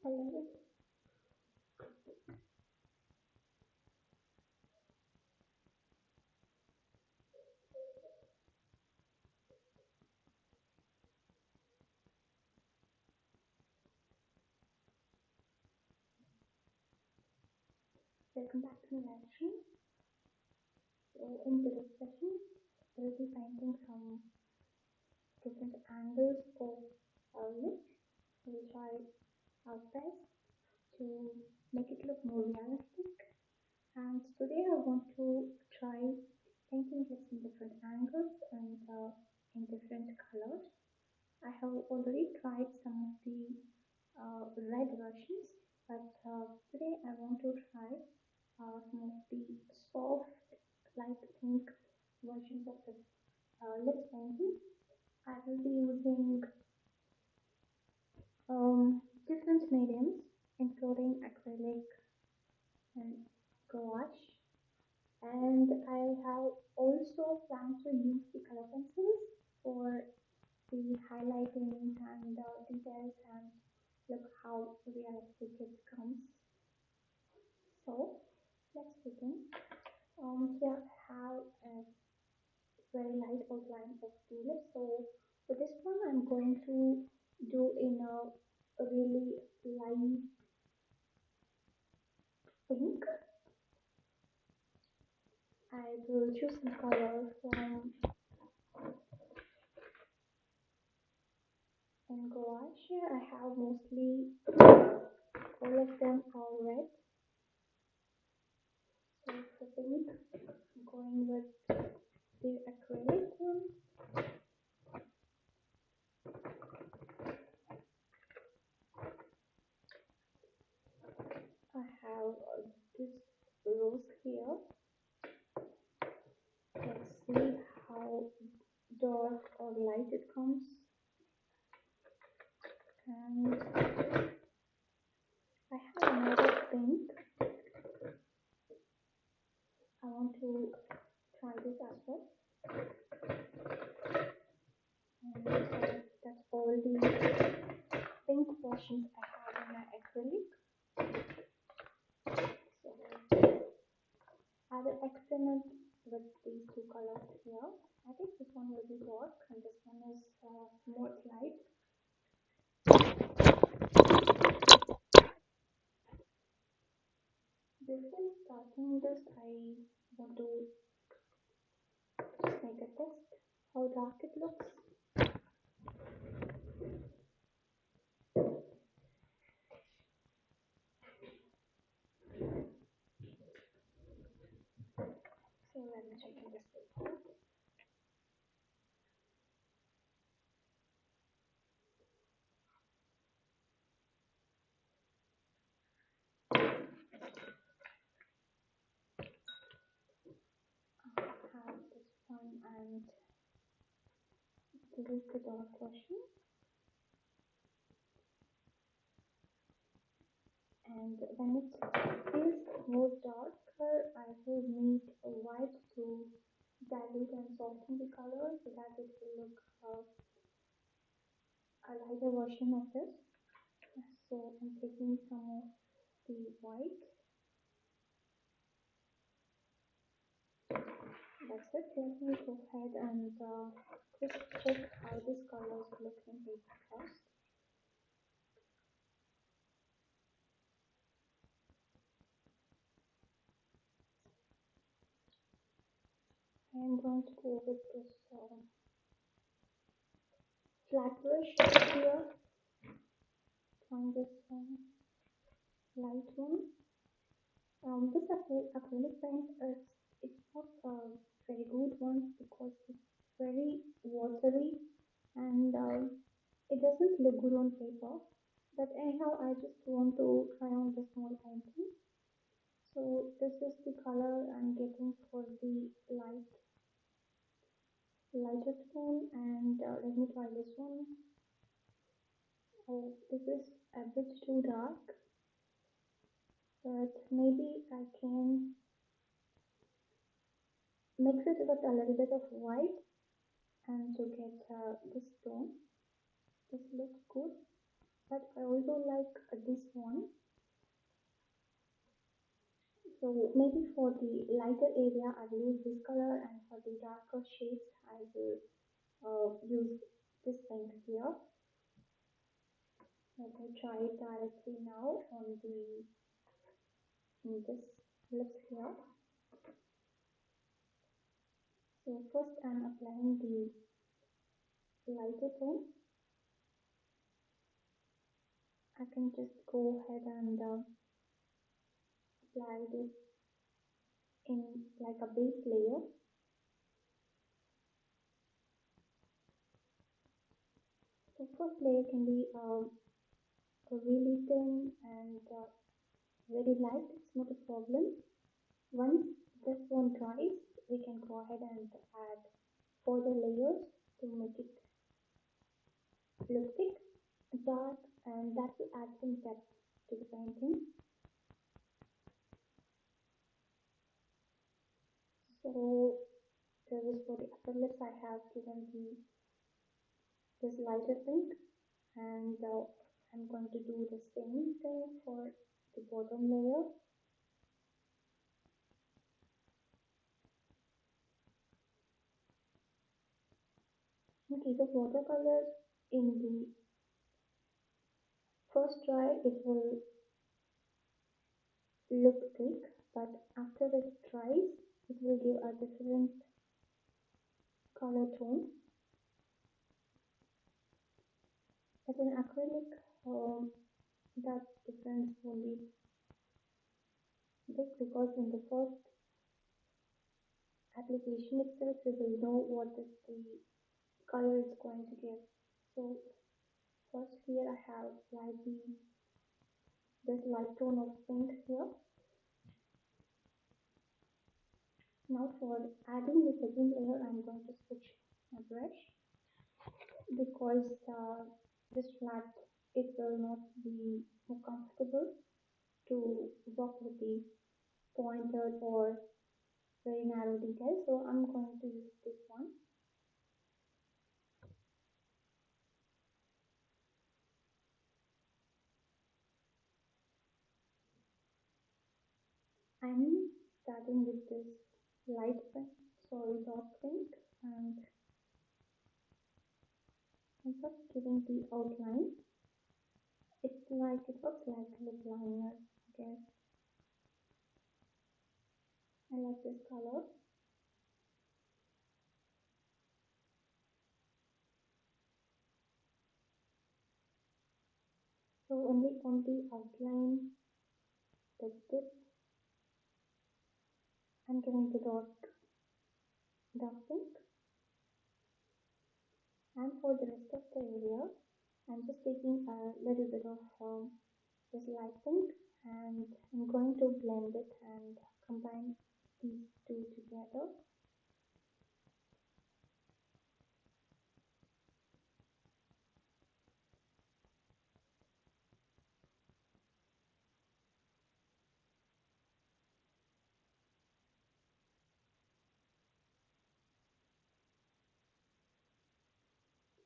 Hello, welcome back to my live stream. So, in today's session, we'll be finding some different angles of our lips. We'll try our best to make it look more realistic. And today, I want to try painting this in different angles and in different colors. I have already tried some of the red versions, but today I want to try some of the soft light pink versions of this lip painting. I will be using different mediums, including acrylic and gouache. And I have also planned to use the color pencils for the highlighting and details and look how realistic it comes. So let's begin. Here I have a very light outline of the lip. So for this one, I'm going to do in a really light pink. I will choose some color from in gouache. I have mostly all of them are red. So for pink, I'm going with the acrylic one. I have this rose here. Let's see how dark or light it comes. And I have another pink. I want to try this as well. And that's all the pink versions I have in my acrylic. So I will experiment with these two colors here. I think this one will be dark and this one is more light. Before starting this, I want to just make a test how dark it looks. So let me check in this paper. I have this one and this is the dark version. And when it feels more darker, I will need a white to dilute and soften the color so that it will look a lighter version of this. So I'm taking some of the white. That's it. Let me go ahead and just check how these colors look in paper first. I am going to go with this flat brush here. Find this light one. This acrylic paint is it's not a very good one because it's very watery and it doesn't look good on paper. But anyhow, I just want to try on the small painting. So this is the color I'm getting for the lighter tone, and let me try this one. Oh, this is a bit too dark, but maybe I can mix it with a little bit of white and to get this tone. This looks good. but I also like this one. So maybe for the lighter area, I will use this color, and for the darker shades, I will use this paint here. Let me try it directly now on the in this lips here. So first I'm applying the lighter tone. I can just go ahead and apply this in like a base layer. So first layer can be really thin and very light. It's not a problem. Once this one dries, we can go ahead and add further layers to make it look thick, dark, and that will add some depth to the painting. So this is for the upper lips. I have given this lighter pink, and I'm going to do the same thing for the bottom layer. In case of watercolors, in the first try it will look thick, but after it dries, it will give a different color tone. As an acrylic, that difference won't be big because in the first application itself, you will know what is the color it's going to give. So first here I have applied this light tone of pink here. Now for adding the second layer, I'm going to switch my brush because this flat, it will not be more comfortable to work with the pointer or very narrow details. So I'm going to use this one. I'm starting with this light pink, sorry, dark pink, and I'm just giving the outline. It's like, it looks like lip liner, I guess. I like this color. So only on the outline, the tip, I'm giving the dark pink. And for the rest of the area, I'm just taking a little bit of this light pink, and I'm going to blend it and combine these two together.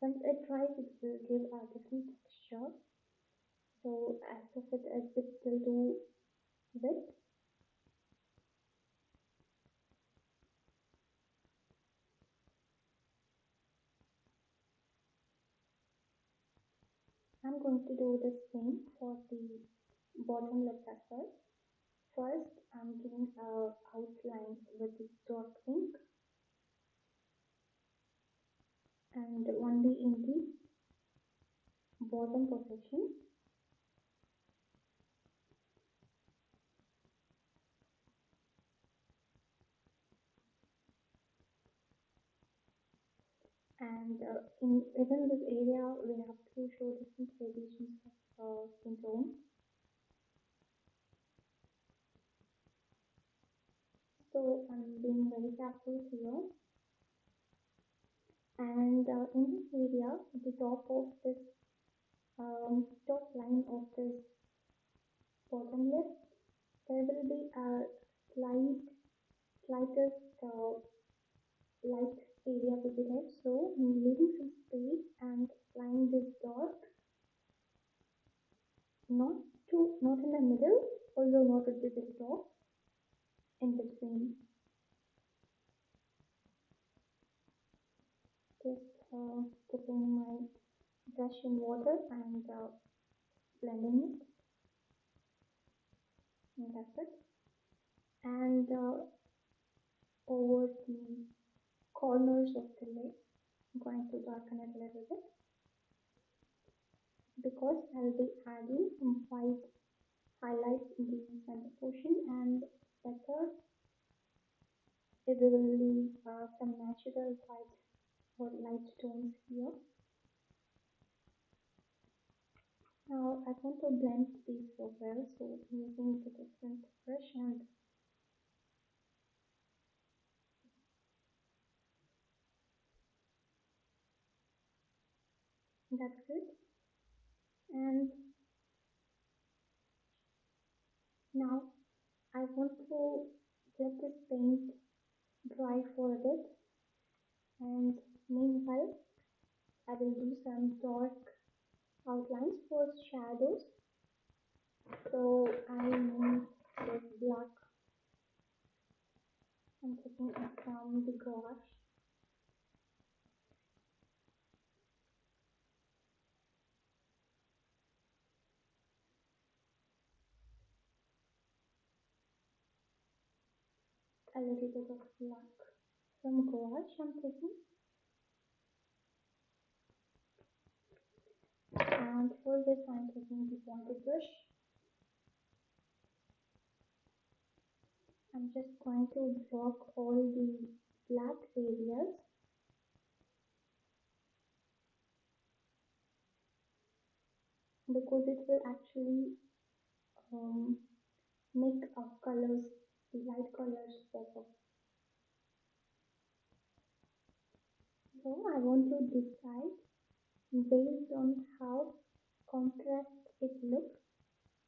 Once it dries, it will give a different texture. So as if it is still too wet, I'm going to do the same for the bottom lip as well. First, I'm giving a outline with the dark pink and only in the bottom position. And in within this area, we have to show different gradations of skin tone. So I'm being very careful here. And in this area, the top of this top line of this bottom lip, there will be a slightest light area will be there. So I'm leaving some space and applying this dark Not not in the middle, although not at the very top, in between. Just dipping my brush in water and blending it, and that's it. And over the corners of the lid, I'm going to darken it a little bit because I'll be adding some white highlights in the center portion and better it will leave some natural white or light tones here. Now I want to blend these so well, so using the different brush and that's good. And now I want to let this paint dry for a bit, and meanwhile I will do some dark outlines for shadows. So I need this black. I'm taking it from the gouache. A little bit of black from gouache I'm taking. And for this I'm taking the pointed brush. I'm just going to block all the black areas because it will actually um, make our colors, the light colors pop up. So I want to decide based on how contrast it looks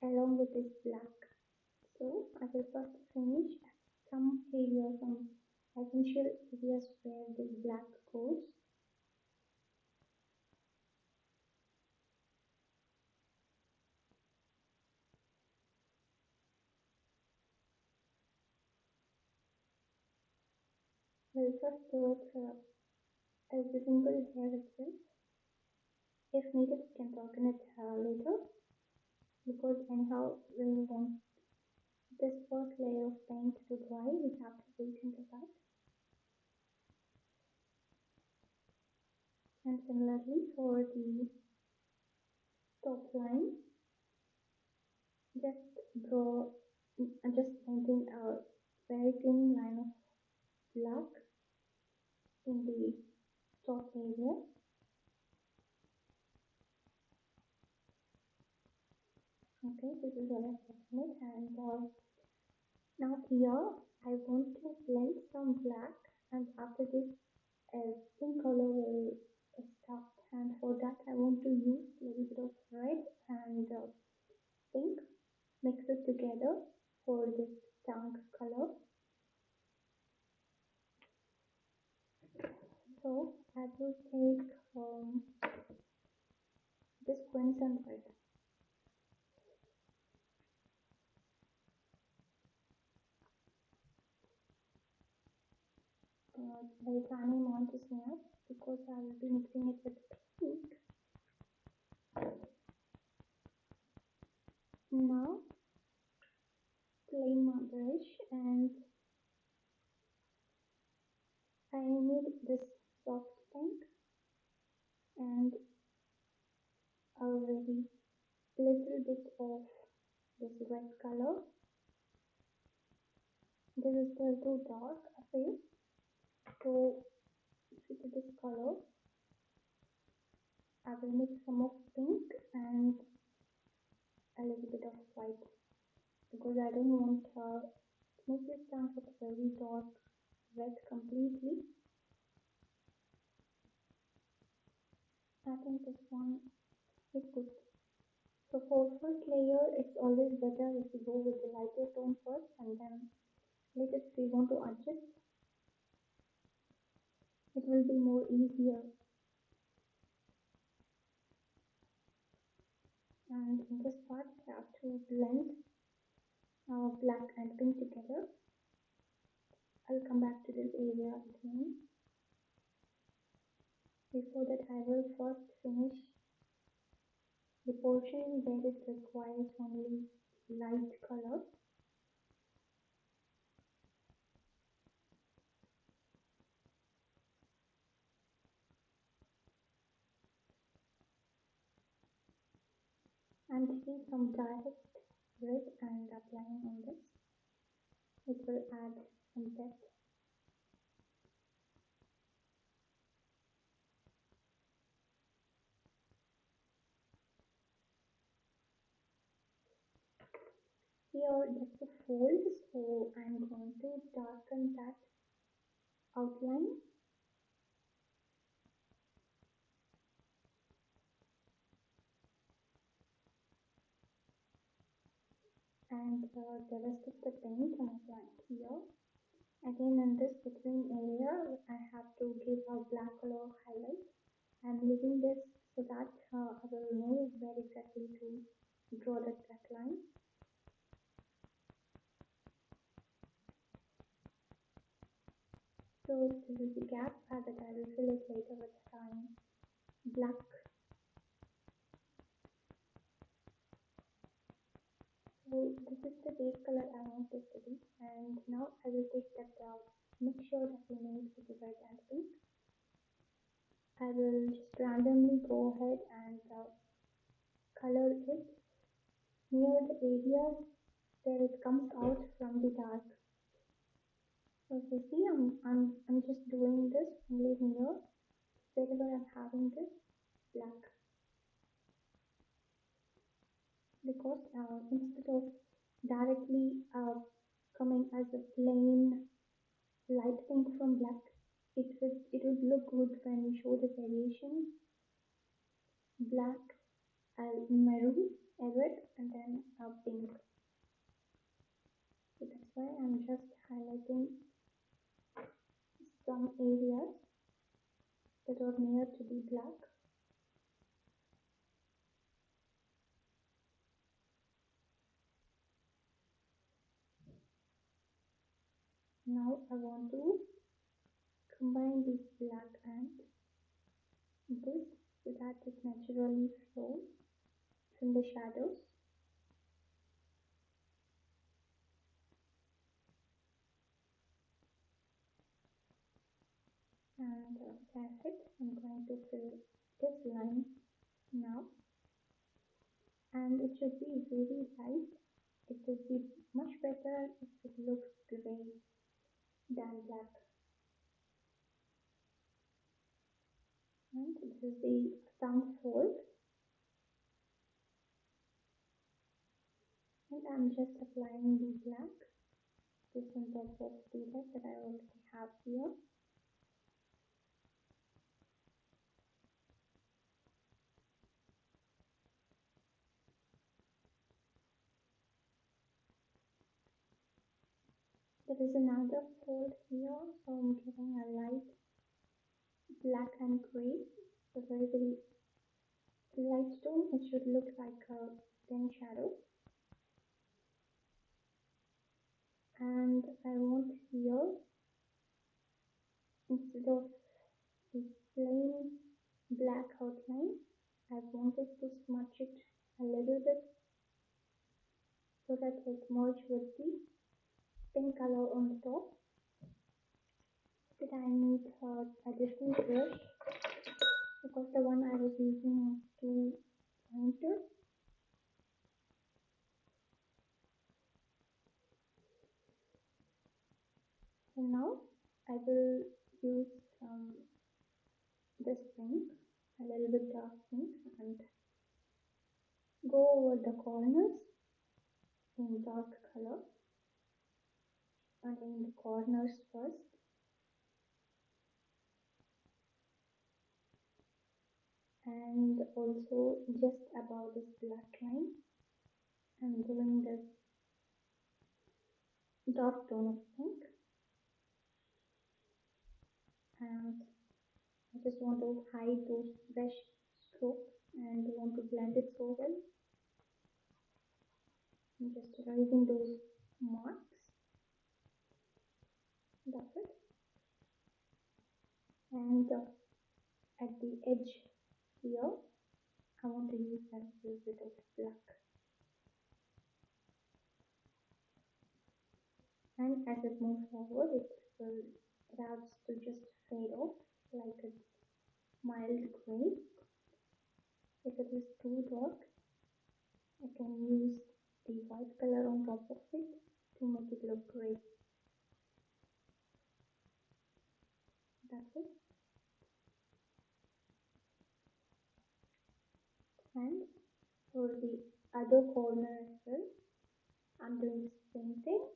along with this black. So I will first finish some areas, some essential areas where this black goes. We'll first do it every single hair itself. If needed, we can darken it later because anyhow we want this first layer of paint to dry. We have to wait until that. And similarly for the top line, just draw, just painting a very thin line of black in the top area. Okay, this is what I've it, and now here I want to blend some black, and after this a pink color will start, and for that I want to use a little bit of red and pink, mix it together for this tank color. So I will take this crimson red. Very tiny amount is enough because I will be mixing it with pink. Now clean my brush and I need this soft pink and a very little bit of this red color. This is still too dark, I feel. So with this color, I will mix some of pink and a little bit of white because I don't want to make this tank look very dark red completely. I think this one is good. So for first layer, it's always better if we go with the lighter tone first and then later if we want to adjust, it will be more easier. And in this part, I have to blend black and pink together. I'll come back to this area again. Before that, I will first finish the portion where it requires only light color. I'm taking some direct red and applying on this. It will add some depth. Here that's a fold, so I'm going to darken that outline. And the rest of the paint I'm applying here. Again, in this between area, I have to give a black color highlight. I'm leaving this so that I will know where exactly to draw that black line. So this is the gap that I will fill it later with time. Black. So this is the base color I want this to be. And now I will take that mixture that we made with the red and pink. I will just randomly go ahead and color it near the areas where it comes out from the dark. So if you see, I'm just doing this only here wherever I'm having this black, because instead of directly coming as a plain light pink from black, it would look good when we show the variation black and maroon, a red, and then a pink. So that's why I'm just highlighting some areas that are near to be black. Now I want to combine this black and this so that it naturally flows from the shadows. And that's it. I'm going to fill this line now, and it should be very light. It would be much better if it looks gray than black. And this is the thumb fold, and I'm just applying the black just on top of the red that I already have here. There is another fold here, so I'm giving a light black and gray, so very very light tone. It should look like a thin shadow. And I want here, instead of the plain black outline, I wanted to smudge it a little bit so that it merged with the pink color on the top. That I need a different brush because the one I was using was too pointed. So now I will use this pink, a little bit dark pink, and go over the corners in dark color. And in the corners first. And also just above this black line, I'm doing this dark tone of pink, and I just want to hide those brush strokes and want to blend it so well. I'm just erasing those marks. That's it. And at the edge here, I want to use a little bit of black. And as it moves forward, it has to just fade off like a mild gray. If it is too dark, I can use the white color on top of it to make it look gray. That's it. And for the other corner as well, I'm doing the same thing.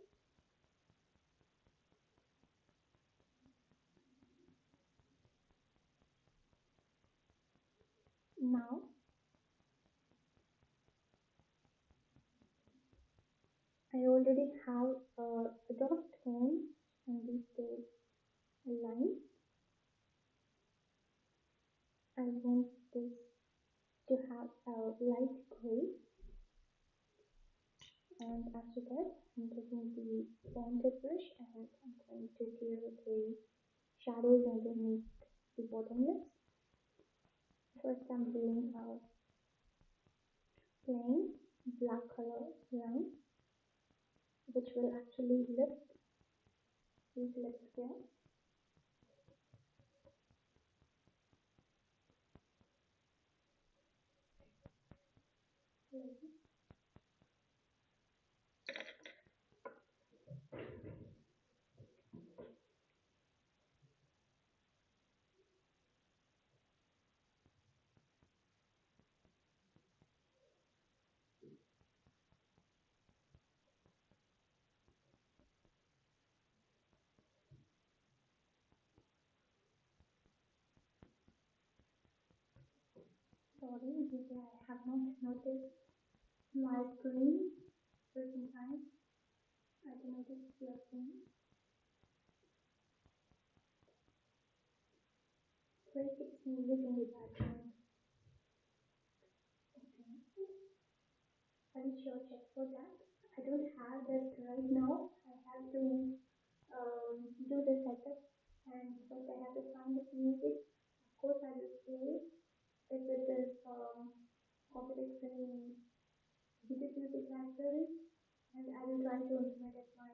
Now I already have a dark tone on this line. I want this to have a light gray, and after that I'm taking the pointed brush and I'm going to give the shadows underneath the bottom lips. First I'm doing a plain black color line which will actually lift these lips here. Sorry, maybe I have not noticed my screen certain times. I can notice your screen. Great, it's music in the background. Okay. I will sure check for that. I don't have that right now. I have to do the setup and first I have to find the music. Of course, I will play if it is copyright free YouTube Music Library and I will try to implement it my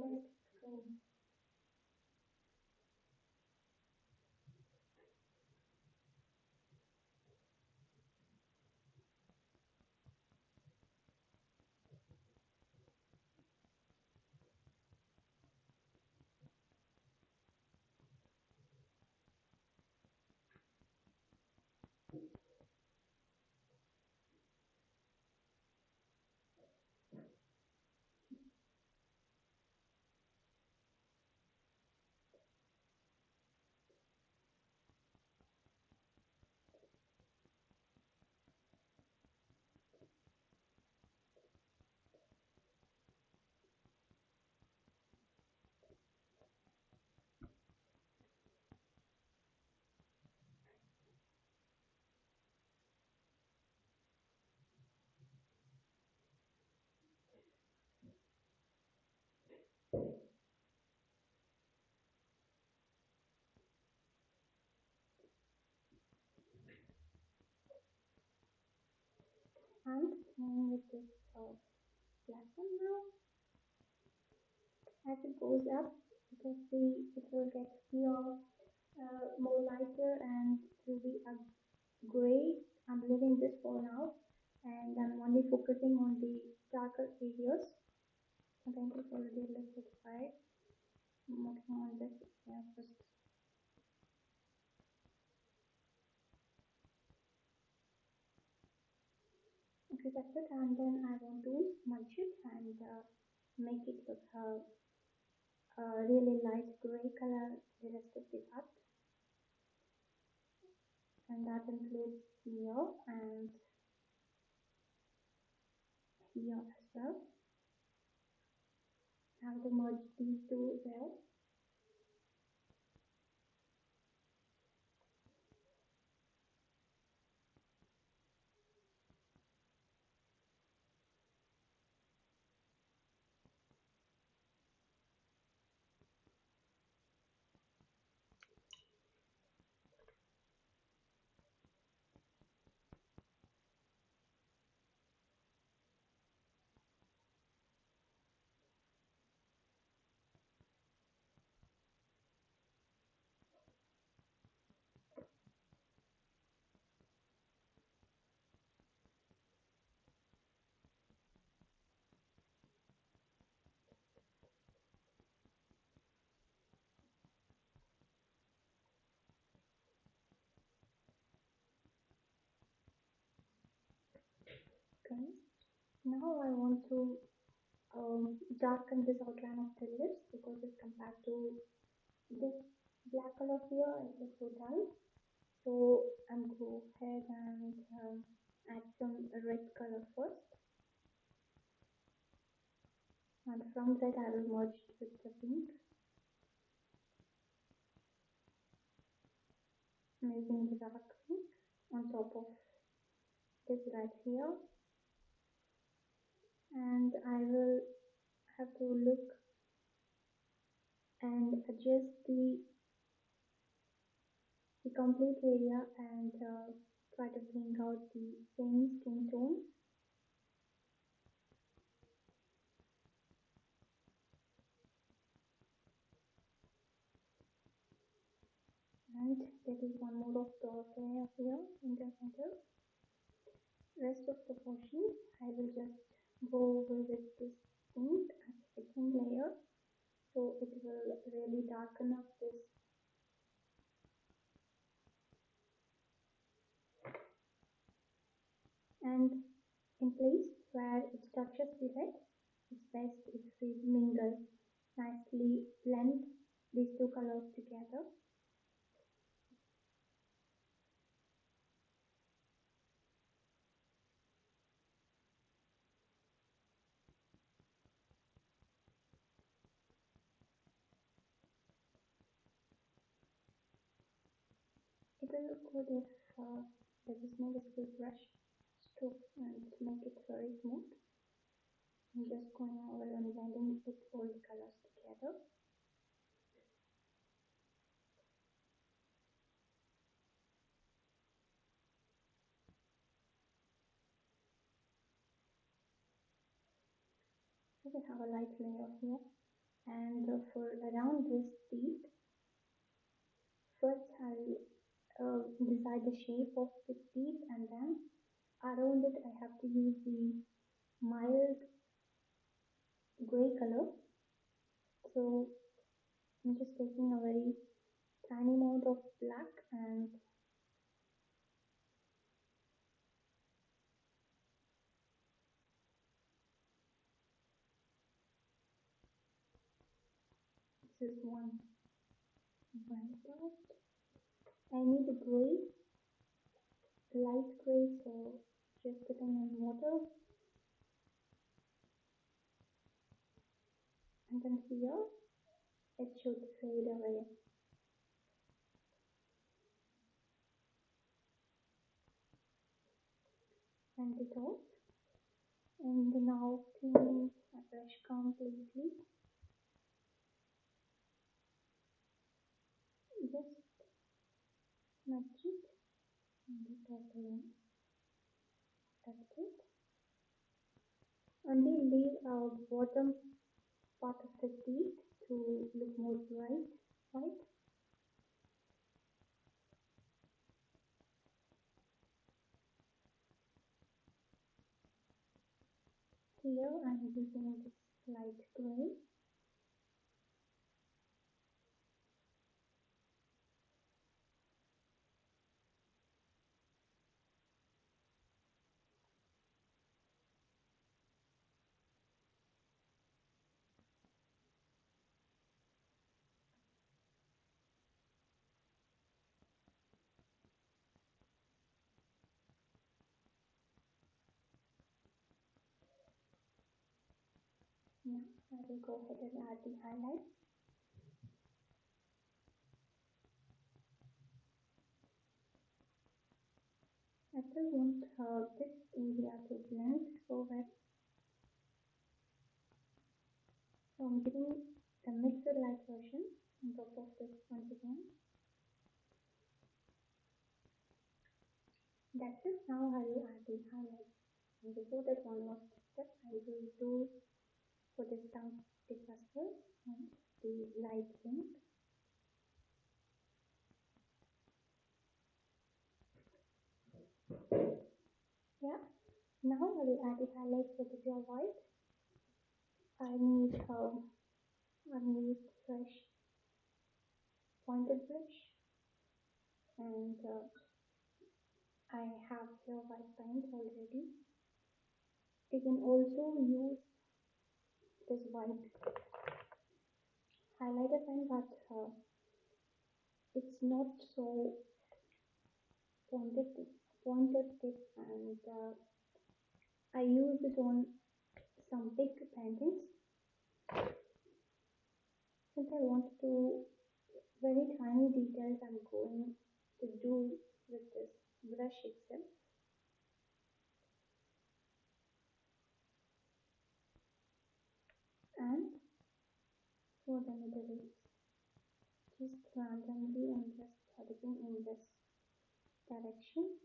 next screen. I'm playing with this black one now. As it goes up, you can see it will get here more lighter and it will be a gray. I'm leaving this for now and I'm only focusing on the darker areas. I think it's already a little bit bright. I'm working on this. Yeah, just okay, that's it. And then I want to smudge it and make it look a really light gray color the rest of the part. And that includes here and here as well. I have to merge these two there. Now I want to darken this outline of the lips because as compared to this black color here, it looks so dull. So I'm go ahead and add some red color first. And from that I will merge it with the pink, making the dark pink on top of this right here. And I will have to look and adjust the complete area and try to bring out the same skin tone. And there is one more of dark layer here in the center. Rest of the portion I will just go over with this pink as a second layer, so it will really darken up this. And in place where it touches the red, it's best if we mingle, nicely blend these two colors together. It will look good if there is no visible brush stroke and make it very smooth. I'm just going over and blending with all the colors together. So we have a light layer here, and for around this teeth, first I'll decide the shape of the teeth, and then around it I have to use the mild gray color. So I'm just taking a very tiny amount of black and this is one white dot. I need a gray, light gray, so just putting in water, and then here it should fade away. And it off, and now cleaning my brush completely. Just smudge it on the top line. That's it. Only leave our bottom part of the teeth to look more bright white. Here I'm using this light gray. Now I will go ahead and add the highlight. I still want this area to blend so well. So I'm giving the mixed light version on top of this once again. That's it. Now I will add the highlight. And before that, one more step I will do for this tongue tip as well, and the light pink. Yeah. Now I will add the highlight for the pure white. I need fresh pointed brush, and I have pure white paint already. You can also use this white highlighter pen, but it's not so pointed, pointed tip, and I use it on some big paintings since I want to very tiny details I'm going to do with this brush itself. And for the middle, just randomly I'm just editing in this direction.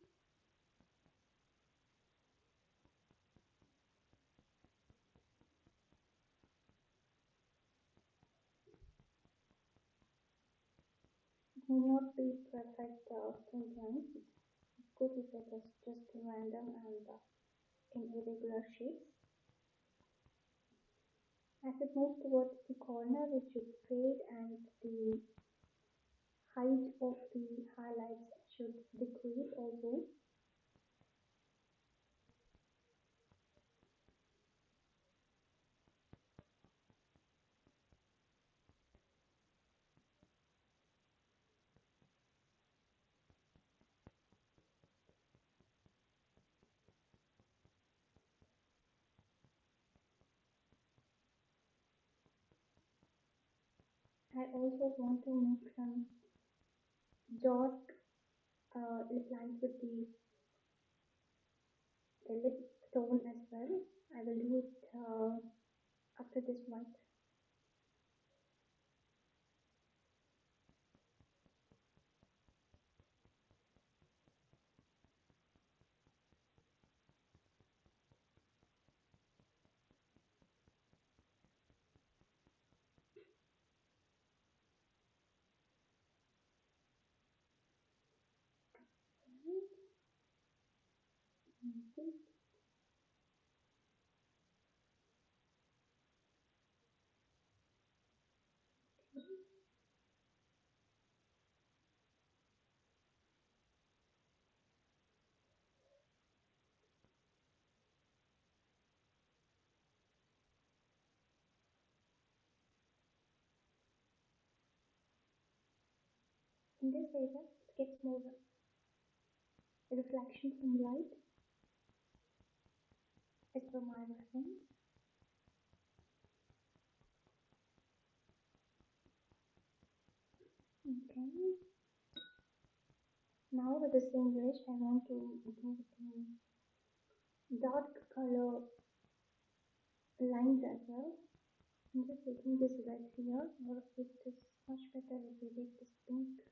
It may not be perfect straight lines. It's good if it is just random and in irregular shapes. As it moves towards the corner, it should fade and the height of the highlights should decrease also. I also want to make some dark lip lines with the lip tone as well. I will do it after this white. In this area, it gets more reflection from light as per my reference. Okay. Now with the same brush, I want to do the dark color lines as well. I'm just taking this red here, or it is much better if we take this pink.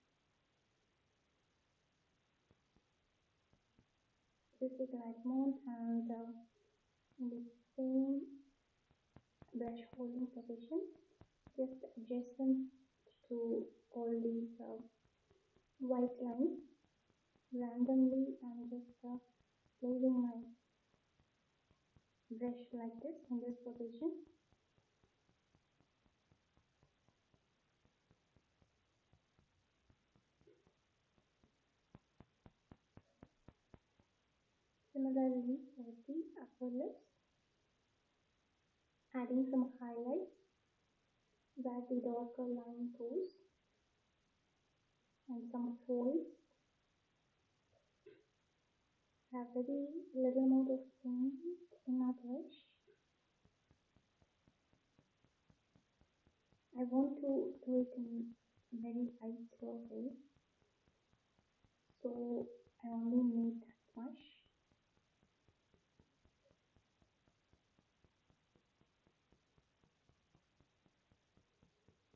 Just take light mode and in the same brush holding position, just adjacent to all these white lines randomly. I'm just placing my brush like this in this position. Similarly for the upper lips, adding some highlights where the darker line goes and some folds. Have very little amount of paint in my brush. I want to do it in very light way, so I only need that much.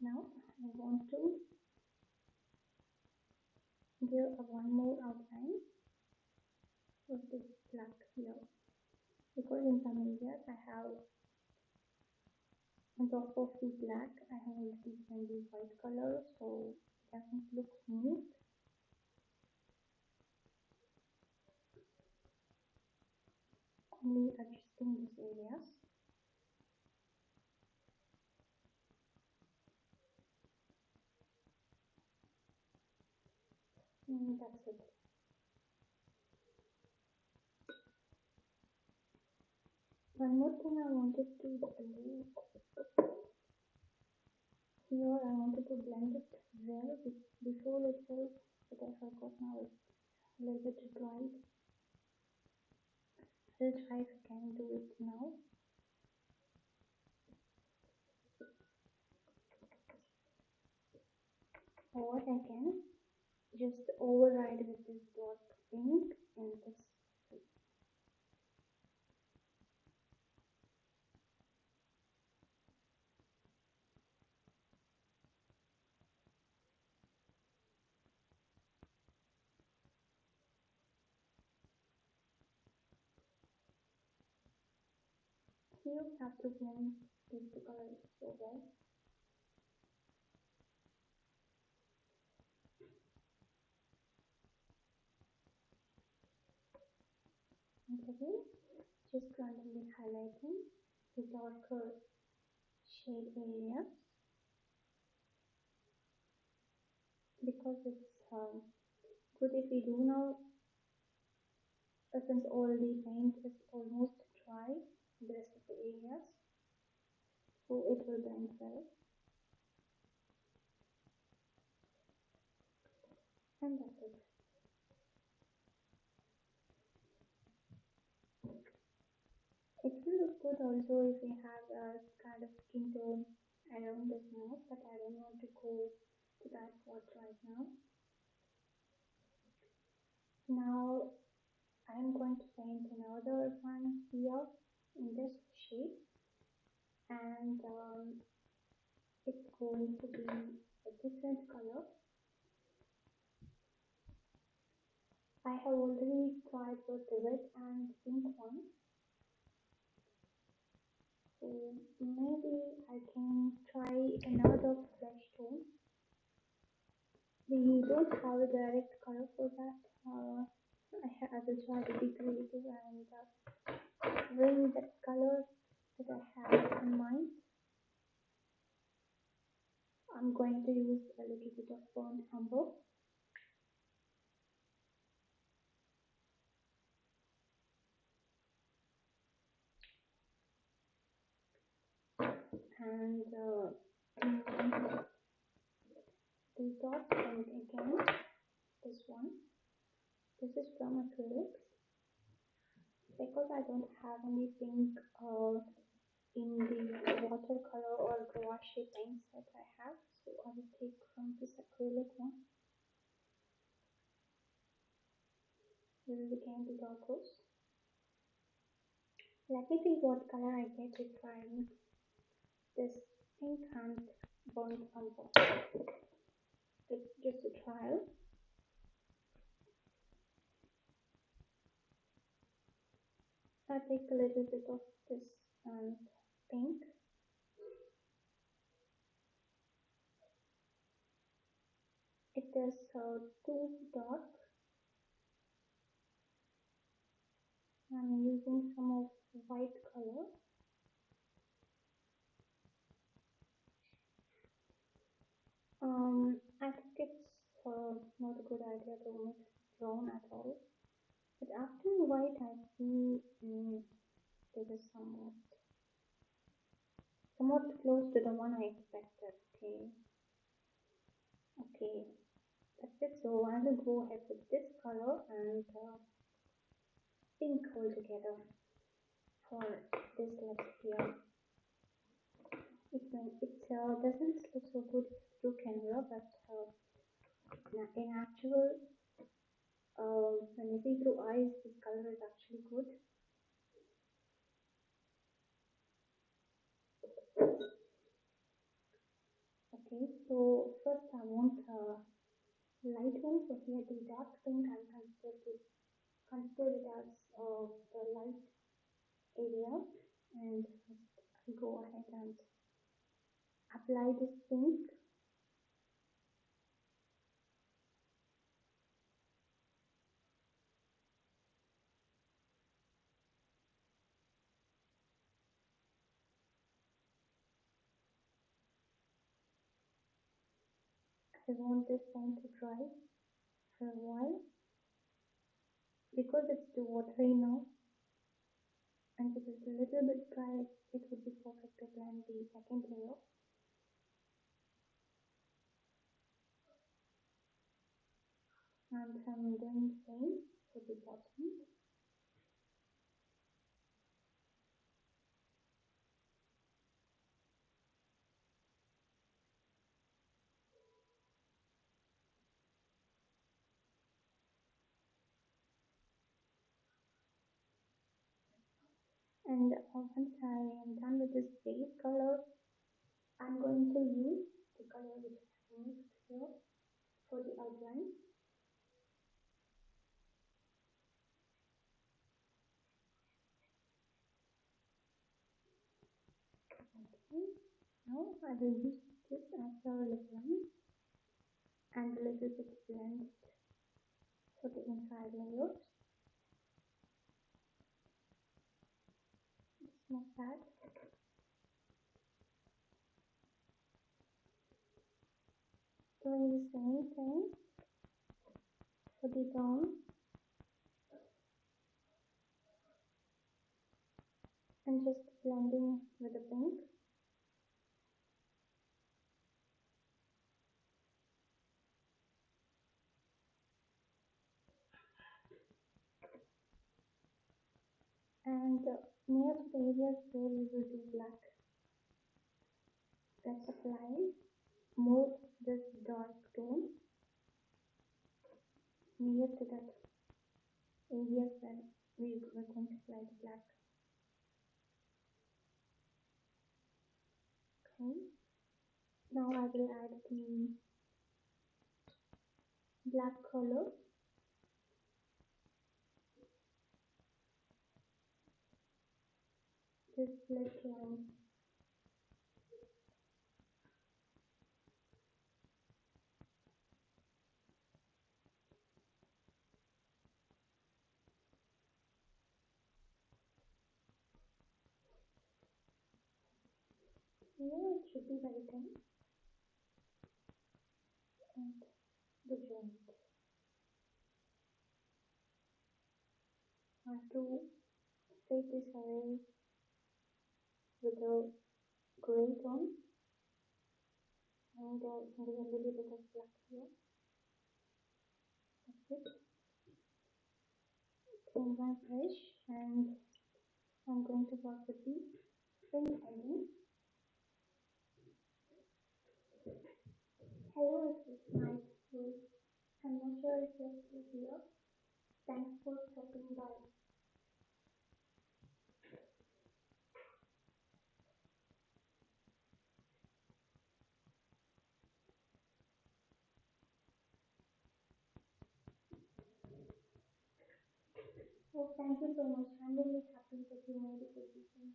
Now I want to give one more outline with this black here, because in some areas I have on top of the black I have already done the white color, so it doesn't look smooth. Only adjusting these areas. That's it. One more thing I wanted to do here, I wanted to blend it well before itself, but I forgot now it's a little bit dry. I'll try if I can do it now. Or I can just override with this dark pink and this. You have to blend these two colors so well. And again, just randomly highlighting the darker shade area because it's good if we do now, since all the paint is almost dry in the rest of the areas, so it will blend well. And that's it. It will look good also if we have a kind of skin tone around this nose, but I don't want to go to that part right now. Now I'm going to paint another one here in this shade, and it's going to be a different color. I have already tried both the red and pink one, so maybe I can try another flesh tone. We don't have a direct color for that. I will try to be creative and bring that color that I have in mind. I'm going to use a little bit of burnt umber. And the dot paint again, this one. This is from acrylics. Because I don't have any pink in the watercolor or gouache paints that I have, so I will take from this acrylic one. This is again the dark rose. Let me see what color I get if I mix this pink and burnt umber. It's just a trial. I take a little bit of this and pink. It is too dark. I'm using some of white color. I think it's not a good idea to mix brown at all. But after white, I see this is somewhat close to the one I expected. Okay, okay, that's it. So I will go ahead with this color and pink altogether for this lip here. It doesn't look so good through camera, but in actual, when you see through eyes, this color is actually good. Okay, so first I want light one. So here the dark pink, consider it as the light area, and I go ahead and apply this pink. I want this paint to dry for a while because it's too watery now. And if it's a little bit dry, it would be perfect to blend the second layer. And I'm doing the same for the bottom. And once I am done with this base color, I'm going to use the color which I mixed here for the outline. Okay, now I will use this as a lip line and a little bit blend for the inside layers. Just like that. Doing the same thing for the brown and just blending with the pink. And near to the areas where we will do black, let's apply more this dark tone near to that areas where we were going to apply the black. Okay. Now I will add the black color. This lip line. Here it should be very thin and the joint. I have to fade this away with a gray tone and maybe a little bit of black here. That's it. Clean my brush and I'm going to work with the pink element. Hello, it's nice to. I'm not sure if you're still here. Thanks for stopping by. Oh, thank you so much. I'm really happy that you made a decision.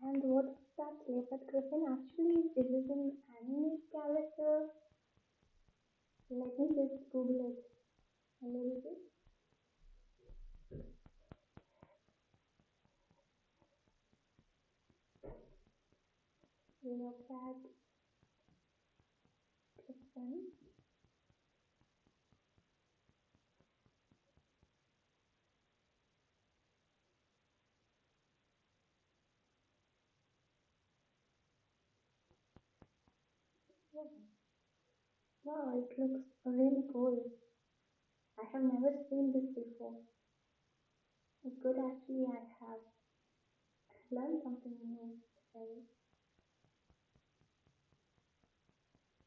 And what's that Leopard Griffin? Actually, it is an anime character. Let me just Google it a little bit. Leopard Griffin. Oh, wow, it looks really cool. I have never seen this before. It's good actually. I have learned something new today.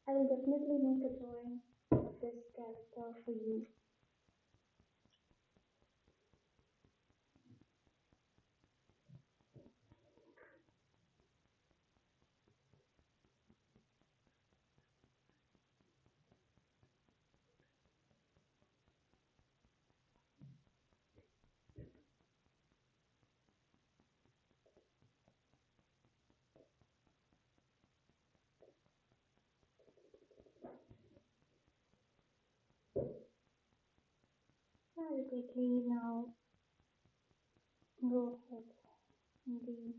I will definitely make a drawing of this character for you. I'll quickly now go ahead and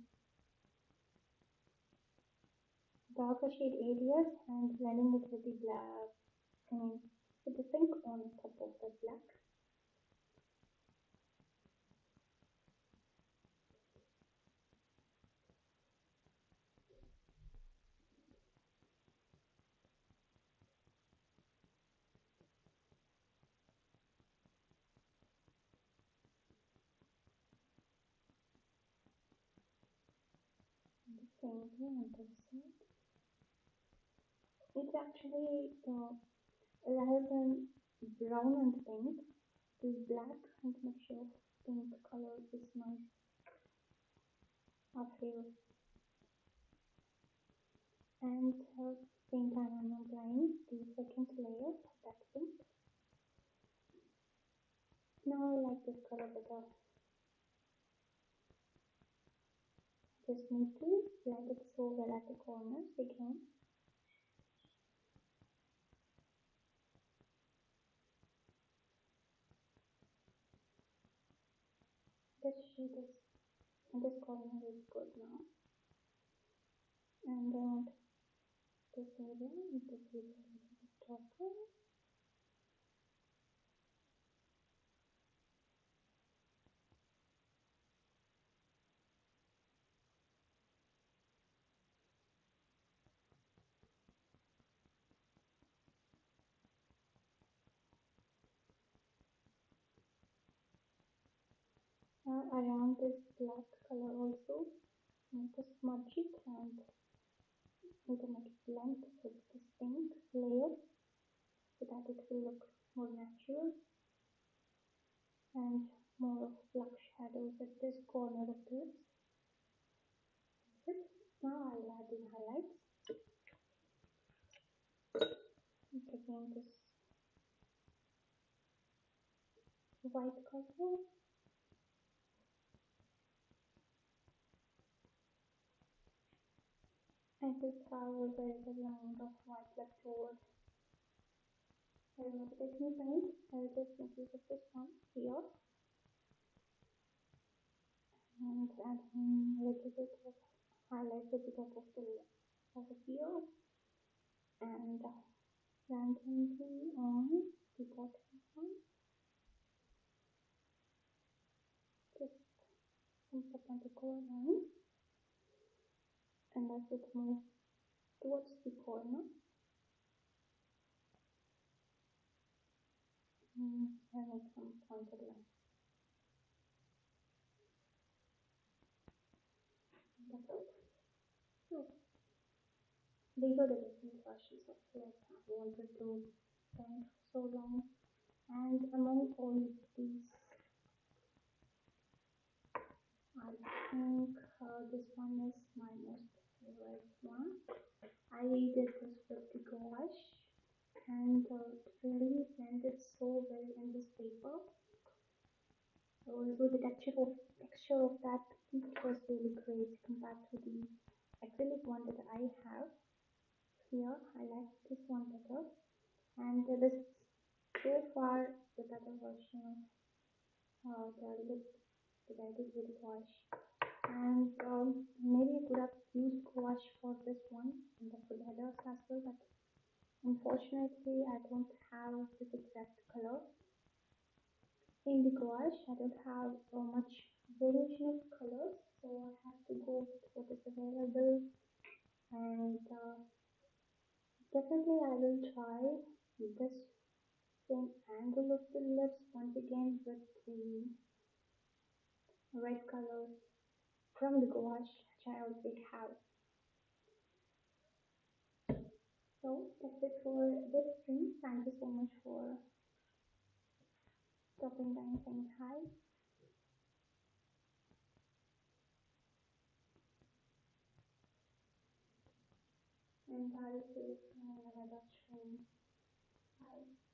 darker shade areas and blending it with the black, I mean, with the pink on top of the black. And the same thing on this side. It's actually rather than brown and pink, the black and mixture of pink color is nice. I feel. And same time I'm applying the second layer of that pink. Now I like this color better. Just need to blend it so well at the corners again. This shade is, this corner is good now. And this area, this area a little bit darker. Around this black color also, need to smudge it and need to make it blend with this pink layer so that it will look more natural and more of black shadows at this corner of this. That's it. Now I'll add the highlights. I'm taking this white color. I just have a very little amount of white left over. I don't want to take any paint. I'll just make use of this one here and adding a little bit of highlight at the top of the over here and randomly on the bottom one. Just some perpendicular line and as it moves towards the corner, I make some pointed lines. That's all. So these are the different brushes of like I wanted to paint for so long. And among all these, I think this one is my most favorite one. I did this with the gouache and it really blended so well in this paper. Also the texture of that piece was really great compared to the acrylic one that I have here. I like this one better. And this is so far the better version of the lip that I did with gouache. And maybe I could have used gouache for this one and the full headers as well, but unfortunately I don't have this exact color. In the gouache, I don't have much variation of colors, so I have to go with what is available. And definitely I will try this same angle of the lips once again with the red color from the gouache which I already have. So that's it for this stream. Thank you so much for stopping by and saying hi. And I'll see you in another stream. Bye.